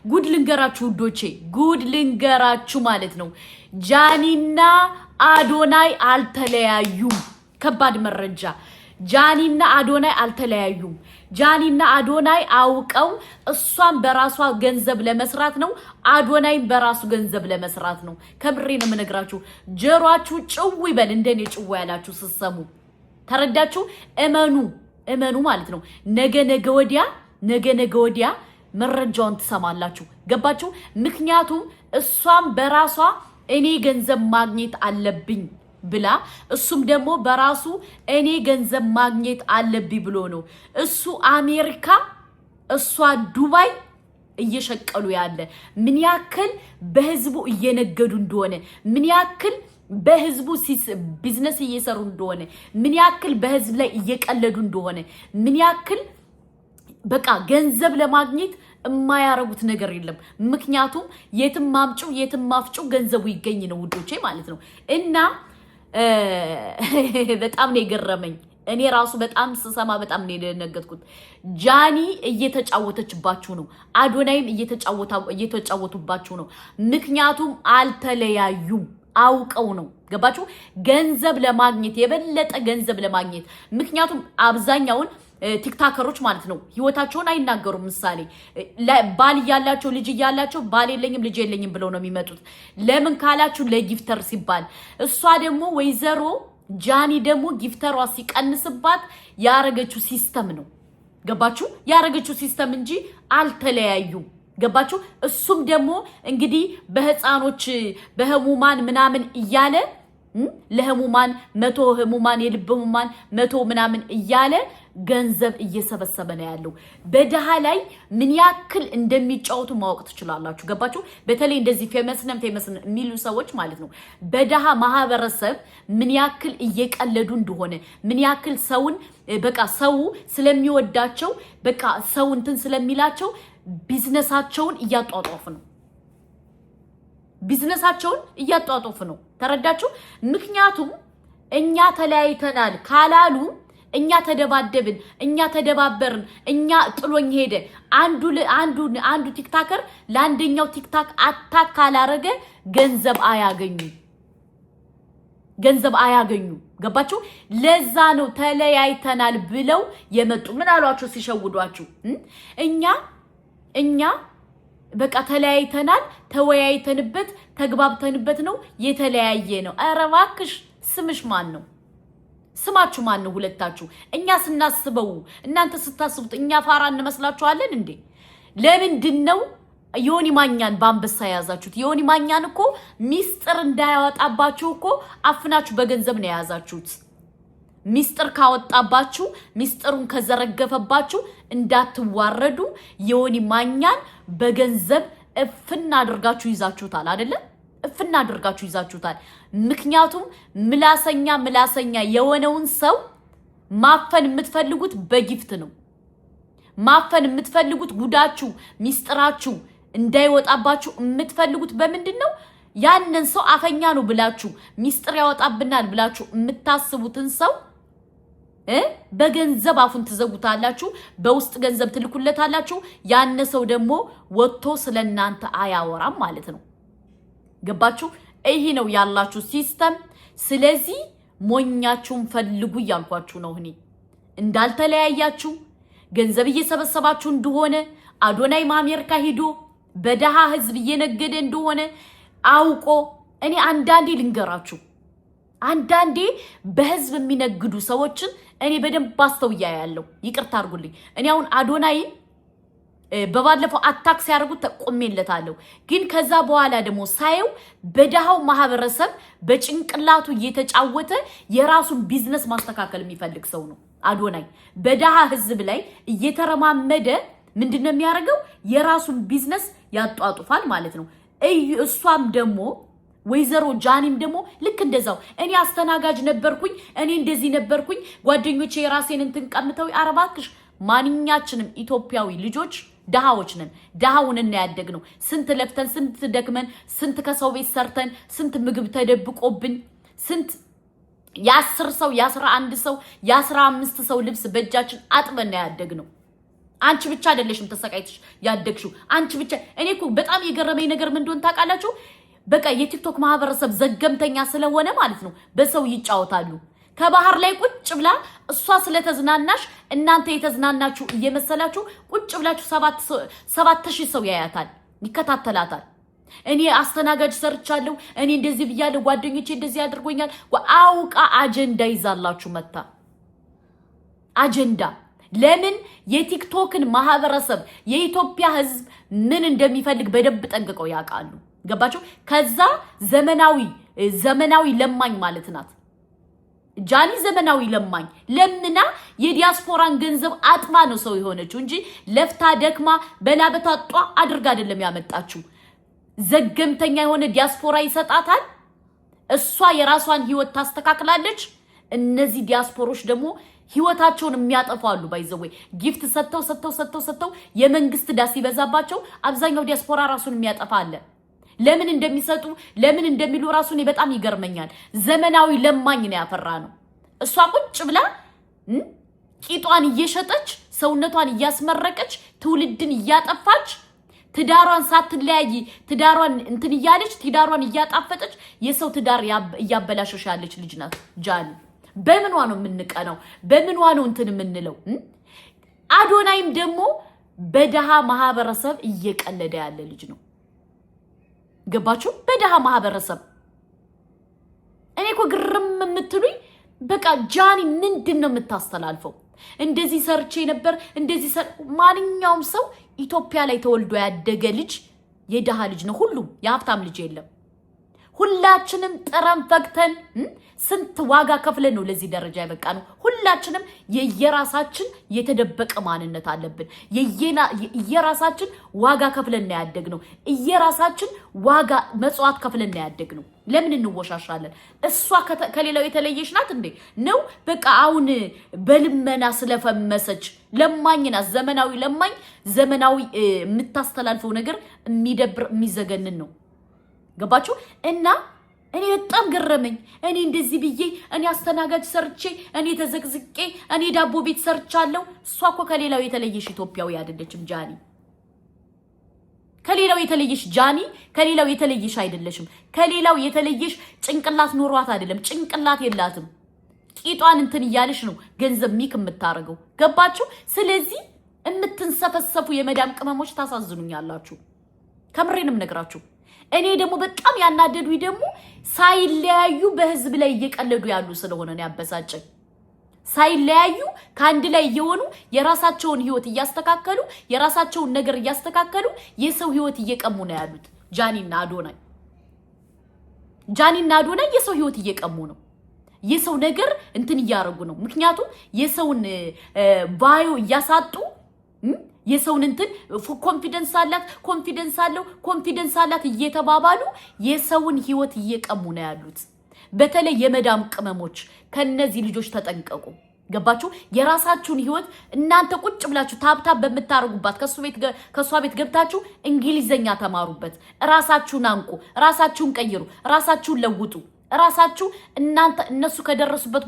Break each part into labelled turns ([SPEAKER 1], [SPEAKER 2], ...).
[SPEAKER 1] ጉድ ልንገራችሁ ውዶቼ ጉድ ልንገራችሁ ማለት ነው ጃኒና አዶናይ አልተለያዩም ከባድ መረጃ ጃኒና አዶናይ አልተለያዩም ጃኒና አዶናይ አውቀው እሷን በራሷ ገንዘብ ለመስራት ነው አዶናይ በራሱ ገንዘብ ለመስራት ነው ከብሬ ነው መነግራችሁ ጀሯችሁ ጭው ይበል እንደኔ ጭው ያላችሁ ሲሰሙ ተረዳችሁ እመኑ ማለት ነው ነገ ወዲያ መረጃውን ተሰማላችሁ ገባችሁ ምክንያቱም እሷን በራሷ እኔ ገንዘብ ማግኘት አለብኝ ብላ እሱም ደግሞ በራሱ እኔ ገንዘብ ማግኘት አለብኝ ብሎ ነው እሱ አሜሪካ እሷ ዱባይ እየሸቀሉ ያለ ምን ያክል በህዝቡ እየነገዱ እንደሆነ ምን ያክል በህዝቡ ቢዝነስ እየሰሩ እንደሆነ ምን ያክል በህዝብ ላይ እየቀለዱ እንደሆነ ምን ያክል በቃ ገንዘብ ለማግኘት የማያረጉት ነገር የለም ምክንያቱም የትም ማምጪው የትም ማፍጪው ገንዘቡ ይገኝ ነው ውዶቼ ማለት ነው እና በጣም ነው የገረመኝ እኔ ራሱ በጣም ስሰማ በጣም ነው የደነገጥኩት ጃኒ እየተጫወተችባችሁ ነው አዶናይም እየተጫወቱባችሁ ነው ምክንያቱም አልተለያዩም አውቀው ነው ገባችሁ ገንዘብ ለማግኘት የበለጠ ገንዘብ ለማግኘት ምክንያቱም አብዛኛውን ቲክታከሮች ማለት ነው ህይወታቸውን አይናገሩም ምሳሌ ባል ያላቸው ልጅ ያላቸው ባል የለኝም ልጅ የለኝም ብለው ነው የሚመጡት ለምን ካላችሁ ለጊፍተር ሲባል እሷ ደግሞ ወይዘሮ ጃኒ ደግሞ ጊፍተሯ ሲቀንስባት ያረገችው ሲስተም ነው ገባችሁ ያረገችው ሲስተም እንጂ አልተለያዩም ገባችሁ እሱም ደግሞ እንግዲህ በህፃኖች በህሙማን ምናምን እያለ ለህሙማን 100 ህሙማን የልብ ህሙማን 100 ምናምን እያለ ገንዘብ እየሰበሰበ ነው ያለው በደሃ ላይ ምን ያክል እንደሚጫወቱ ማወቅ ትችላላችሁ ገባችሁ በተለይ እንደዚህ ፌመስ የሚሉ ሰዎች ማለት ነው በደሃ ማህበረሰብ ምን ያክል እየቀለዱ እንደሆነ ምን ያክል ሰውን በቃ ሰው ስለሚወዳቸው በቃ ሰው እንትን ስለሚላቸው ቢዝነሳቸውን እያጧጧፉ ነው ተረዳችሁ ምክንያቱም እኛ ተለያይተናል ካላሉ እኛ ተደባደብን እኛ ተደባበርን እኛ ጥሎኝ ሄደ አንዱ ቲክታከር ለአንደኛው ቲክታክ አታክ ካላረገ ገንዘብ አያገኙ ገባችሁ ለዛ ነው ተለያይተናል ብለው የመጡ ምን አሏችሁ ሲሸውዷችሁ እኛ በቃ ተለያይተናል ተወያይተንበት ተግባብተንበት ነው የተለያየ ነው አረባክሽ ስምሽ ማን ነው ስማችሁ ማን ነው ሁለታችሁ እኛ ስናስበው እናንተ ስታስቡት እኛ ፋራ እንመስላችኋለን እንዴ ለምንድነው ዮኒ ማኛን ባንበሳ ያዛችሁት ዮኒ ማኛን እኮ ሚስጥር እንዳያወጣባችሁ እኮ አፍናችሁ በገንዘብ ነው ያዛችሁት ሚስጥር ካወጣባችሁ ሚስጥሩን ከዘረገፈባችሁ እንዳትዋረዱ ዮኒ ማኛን በገንዘብ እፍና አድርጋችሁ ይዛችሁታል አይደለ እፍና አድርጋችሁ ይዛችሁታል ምክንያቱም ምላሰኛ የሆነውን ሰው ማፈን የምትፈልጉት በጊፍት ነው ማፈን የምትፈልጉት ጉዳችሁ ሚስጥራችሁ እንዳይወጣባችሁ የምትፈልጉት በምንድነው ያንን ሰው አፈኛ ነው ብላችሁ ሚስጥር ያወጣብናል ብላችሁ የምታስቡትን ሰው በገንዘብ አፉን ትዘጉታላችሁ በውስጥ ገንዘብ ትልኩለታላችሁ ያን ሰው ደግሞ ወጥቶ ስለናንተ አያወራም ማለት ነው ገባችሁ ይሄ ነው ያላችሁ ሲስተም ስለዚህ ሞኛችሁን ፈልጉ ያልኳችሁ ነው እኔ እንዳልተለያያችሁ ገንዘብ እየሰበሰባችሁ እንደሆነ አዶናይ አሜሪካ ሄዶ በደሃ ህዝብ እየነገደ እንደሆነ አውቆ እኔ አንዳንዴ ልንገራችሁ አንዳንዴ በህዝብ የሚነግዱ ሰዎችን እኔ በደንብ አስተውያ ያለው ይቅርታ አድርጉልኝ እኔ አሁን አዶናይ በባለፈው አታክ ሲያርጉት ተቆሜለታለሁ ግን ከዛ በኋላ ደግሞ ሳይው በደሃው ማህበረሰብ በጭንቅላቱ እየተጫወተ የራሱን ቢዝነስ ማስተካከል የሚፈልግ ሰው ነው አዶናይ በደሃ ህዝብ ላይ እየተረማመደ ምንድነው የሚያደርገው የራሱን ቢዝነስ ያጧጡፋል ማለት ነው እሷም ደግሞ ወይዘሮ ጃኒም ደግሞ ልክ እንደዛው እኔ አስተናጋጅ ነበርኩኝ እኔ እንደዚህ ነበርኩኝ ጓደኞቼ የራሴን እንትን ቀምተው አረባክሽ ማንኛችንም ኢትዮጵያዊ ልጆች ደሃዎች ነን ደሃውን እና ያደግነው ስንት ለፍተን ስንት ደክመን ስንት ከሰው ቤት ሰርተን ስንት ምግብ ተደብቆብን ስንት የ10 ሰው የ11 ሰው የ15 ሰው ልብስ በእጃችን አጥበን ያደግነው አንቺ ብቻ አይደለሽም ተሰቃይተሽ ያደግሽው አንቺ ብቻ። እኔ እኮ በጣም የገረመኝ ነገር ምን እንደሆነ ታውቃላችሁ? በቃ የቲክቶክ ማህበረሰብ ዘገምተኛ ስለሆነ ማለት ነው በሰው ይጫወታሉ። ከባህር ላይ ቁጭ ብላ እሷ ስለተዝናናሽ እናንተ የተዝናናችሁ እየመሰላችሁ ቁጭ ብላችሁ 7000 ሰው ያያታል፣ ይከታተላታል። እኔ አስተናጋጅ ሰርቻለሁ፣ እኔ እንደዚህ ብያለሁ፣ ጓደኞቼ እንደዚህ ያድርጎኛል። አውቃ አጀንዳ ይዛላችሁ መጣ። አጀንዳ ለምን የቲክቶክን ማህበረሰብ የኢትዮጵያ ህዝብ ምን እንደሚፈልግ በደንብ ጠንቅቀው ያውቃሉ። ገባችሁ? ከዛ ዘመናዊ ለማኝ ማለት ናት ጃኒ። ዘመናዊ ለማኝ ለምና የዲያስፖራን ገንዘብ አጥማ ነው ሰው የሆነችው እንጂ ለፍታ ደክማ በላበታ ጧ አድርጋ አይደለም ያመጣችው። ዘገምተኛ የሆነ ዲያስፖራ ይሰጣታል፣ እሷ የራሷን ህይወት ታስተካክላለች። እነዚህ ዲያስፖሮች ደግሞ ህይወታቸውን የሚያጠፋሉ። ባይዘው ጊፍት ሰጥተው የመንግስት ዳስ ይበዛባቸው አብዛኛው ዲያስፖራ ራሱን የሚያጠፋ አለ። ለምን እንደሚሰጡ ለምን እንደሚሉ ራሱን በጣም ይገርመኛል። ዘመናዊ ለማኝ ነው ያፈራ ነው። እሷ ቁጭ ብላ ቂጧን እየሸጠች ሰውነቷን እያስመረቀች ትውልድን እያጠፋች ትዳሯን ሳትለያይ ትዳሯን እንትን እያለች ትዳሯን እያጣፈጠች የሰው ትዳር እያበላሸሽ ያለች ልጅ ናት ጃኒ። በምንዋ ነው የምንቀናው? በምንዋ ነው እንትን የምንለው? አዶናይም ደግሞ በደሃ ማህበረሰብ እየቀለደ ያለ ልጅ ነው። ገባችሁ? በደሃ ማህበረሰብ እኔ እኮ ግርም የምትሉኝ በቃ ጃኒ ምንድነው የምታስተላልፈው? እንደዚህ ሰርቼ ነበር እንደዚህ ማንኛውም ሰው ኢትዮጵያ ላይ ተወልዶ ያደገ ልጅ የደሃ ልጅ ነው። ሁሉም የሀብታም ልጅ የለም። ሁላችንም ጥረን ፈግተን ስንት ዋጋ ከፍለን ነው ለዚህ ደረጃ ያበቃ ነው። ሁላችንም የየራሳችን የተደበቀ ማንነት አለብን። የየራሳችን ዋጋ ከፍለን ያደግነው የየራሳችን ዋጋ መጽዋት ከፍለን ያደግነው። ለምን እንወሻሻለን? እሷ ከሌላው የተለየሽ ናት እንዴ? ነው በቃ አሁን በልመና ስለፈመሰች ለማኝና ዘመናዊ ለማኝ ዘመናዊ የምታስተላልፈው ነገር የሚደብር የሚዘገንን ነው። ገባችሁ? እና እኔ በጣም ገረመኝ። እኔ እንደዚህ ብዬ እኔ አስተናጋጅ ሰርቼ እኔ ተዘቅዝቄ እኔ ዳቦ ቤት ሰርቻለሁ። እሷ እኮ ከሌላው የተለየሽ ኢትዮጵያዊ አይደለችም ጃኒ። ከሌላው የተለየሽ ጃኒ ከሌላው የተለየሽ አይደለሽም። ከሌላው የተለየሽ ጭንቅላት ኖሯት አይደለም። ጭንቅላት የላትም። ቂጧን እንትን እያለሽ ነው ገንዘብ ሚክ የምታረገው። ገባችሁ? ስለዚህ የምትንሰፈሰፉ የመዳም ቅመሞች ታሳዝኑኛላችሁ። ከምሬንም ነግራችሁ። እኔ ደግሞ በጣም ያናደዱኝ ደግሞ ሳይለያዩ በህዝብ ላይ እየቀለዱ ያሉ ስለሆነ ነው ያበሳጨኝ። ሳይለያዩ ከአንድ ላይ እየሆኑ የራሳቸውን ህይወት እያስተካከሉ የራሳቸውን ነገር እያስተካከሉ የሰው ህይወት እየቀሙ ነው ያሉት ጃኒና አዶናይ የሰው ህይወት እየቀሙ ነው። የሰው ነገር እንትን እያረጉ ነው። ምክንያቱም የሰውን ባዮ እያሳጡ የሰውን እንትን ኮንፊደንስ አላት እየተባባሉ የሰውን ህይወት እየቀሙ ነው ያሉት። በተለይ የመዳም ቅመሞች ከነዚህ ልጆች ተጠንቀቁ። ገባችሁ? የራሳችሁን ህይወት እናንተ ቁጭ ብላችሁ ታብታብ በመታረጉባት ከሷ ቤት ገብታችሁ እንግሊዘኛ ተማሩበት። ራሳችሁን አንቁ፣ ራሳችሁን ቀይሩ፣ ራሳችሁን ለውጡ። ራሳችሁ እናንተ እነሱ ከደረሱበት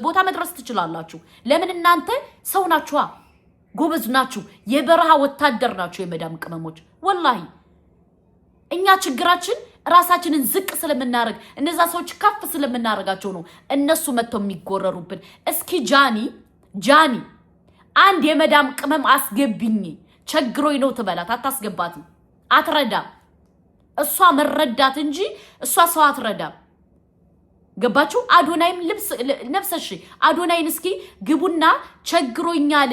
[SPEAKER 1] ቦታ መድረስ ትችላላችሁ። ለምን? እናንተ ሰው ናችኋ፣ ጎበዝ ናችሁ፣ የበረሃ ወታደር ናችሁ የመዳም ቅመሞች። ወላሂ እኛ ችግራችን ራሳችንን ዝቅ ስለምናረግ እነዛ ሰዎች ከፍ ስለምናረጋቸው ነው እነሱ መተው የሚጎረሩብን። እስኪ ጃኒ አንድ የመዳም ቅመም አስገብኝ ቸግሮኝ ነው ትበላት። አታስገባትም፣ አትረዳም። እሷ መረዳት እንጂ እሷ ሰው አትረዳም። ገባችሁ? አዶናይም ነፍሰሽ አዶናይን እስኪ ግቡና ቸግሮኛል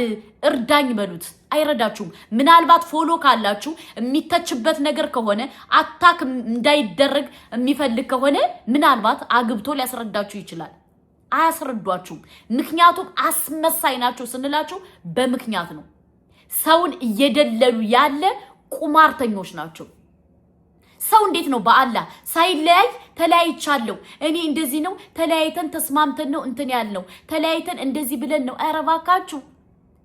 [SPEAKER 1] እርዳኝ በሉት። አይረዳችሁም። ምናልባት ፎሎ ካላችሁ የሚተችበት ነገር ከሆነ አታክ እንዳይደረግ የሚፈልግ ከሆነ ምናልባት አግብቶ ሊያስረዳችሁ ይችላል። አያስረዷችሁም። ምክንያቱም አስመሳይ ናቸው ስንላችሁ በምክንያት ነው። ሰውን እየደለሉ ያለ ቁማርተኞች ናቸው። ሰው እንዴት ነው በአላህ ሳይለያይ ተለያይቻለሁ እኔ እንደዚህ ነው ተለያይተን ተስማምተን ነው እንትን ያልነው ተለያይተን እንደዚህ ብለን ነው? ኧረ እባካችሁ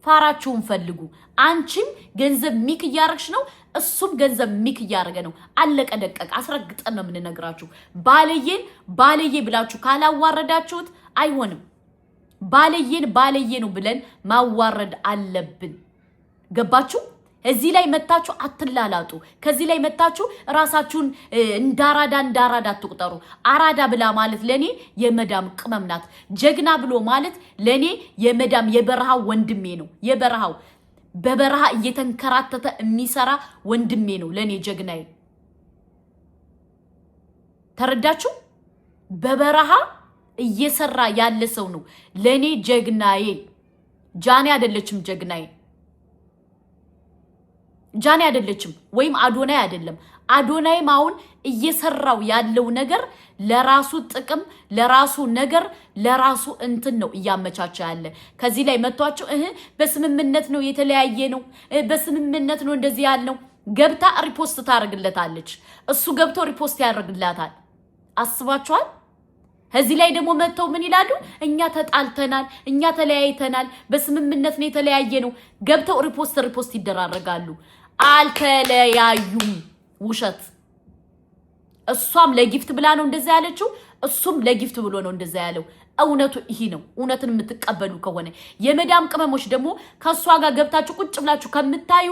[SPEAKER 1] ፋራችሁን ፈልጉ። አንቺም ገንዘብ ሚክ እያረግሽ ነው፣ እሱም ገንዘብ ሚክ እያረገ ነው። አለቀ ደቀቀ። አስረግጠን ነው የምንነግራችሁ። ባለዬ ብላችሁ ካላዋረዳችሁት አይሆንም። ባለየ ነው ብለን ማዋረድ አለብን። ገባችሁ? እዚህ ላይ መታችሁ አትላላጡ። ከዚህ ላይ መታችሁ ራሳችሁን እንዳራዳ አትቁጠሩ። አራዳ ብላ ማለት ለኔ የመዳም ቅመም ናት። ጀግና ብሎ ማለት ለኔ የመዳም የበረሃው ወንድሜ ነው። የበረሃው በበረሃ እየተንከራተተ የሚሰራ ወንድሜ ነው ለኔ ጀግናዬ። ተረዳችሁ? በበረሃ እየሰራ ያለ ሰው ነው ለኔ ጀግናዬ። ጃኔ አይደለችም ጀግናዬ። ጃኔ አይደለችም ወይም አዶናይ አይደለም። አዶናይ ማውን እየሰራው ያለው ነገር ለራሱ ጥቅም ለራሱ ነገር ለራሱ እንትን ነው እያመቻቸ ያለ። ከዚህ ላይ መጥቷቸው በስምምነት ነው የተለያየ ነው በስምምነት ነው እንደዚህ ያልነው ገብታ ሪፖስት ታደርግለታለች። እሱ ገብቶ ሪፖስት ያደርግላታል። አስባችኋል? ከዚህ ላይ ደግሞ መጥተው ምን ይላሉ? እኛ ተጣልተናል፣ እኛ ተለያይተናል፣ በስምምነት ነው የተለያየ ነው። ገብተው ሪፖስት ይደራረጋሉ። አልተለያዩም። ውሸት። እሷም ለጊፍት ብላ ነው እንደዛ ያለችው፣ እሱም ለጊፍት ብሎ ነው እንደዛ ያለው። እውነቱ ይሄ ነው። እውነትን የምትቀበሉ ከሆነ የመዳም ቅመሞች ደግሞ ከሷ ጋር ገብታችሁ ቁጭ ብላችሁ ከምታዩ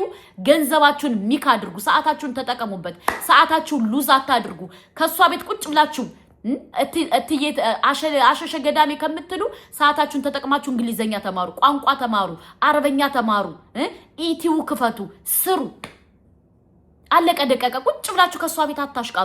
[SPEAKER 1] ገንዘባችሁን ሚክ አድርጉ። ሰዓታችሁን ተጠቀሙበት። ሰዓታችሁን ሉዝ አታድርጉ። ከሷ ቤት ቁጭ ብላችሁ አሸሸ ገዳሜ ከምትሉ ሰዓታችሁን ተጠቅማችሁ እንግሊዘኛ ተማሩ፣ ቋንቋ ተማሩ፣ አረበኛ ተማሩ፣ ኢቲው ክፈቱ፣ ስሩ። አለቀ ደቀቀ። ቁጭ ብላችሁ ከሷ ቤት አታሽቃ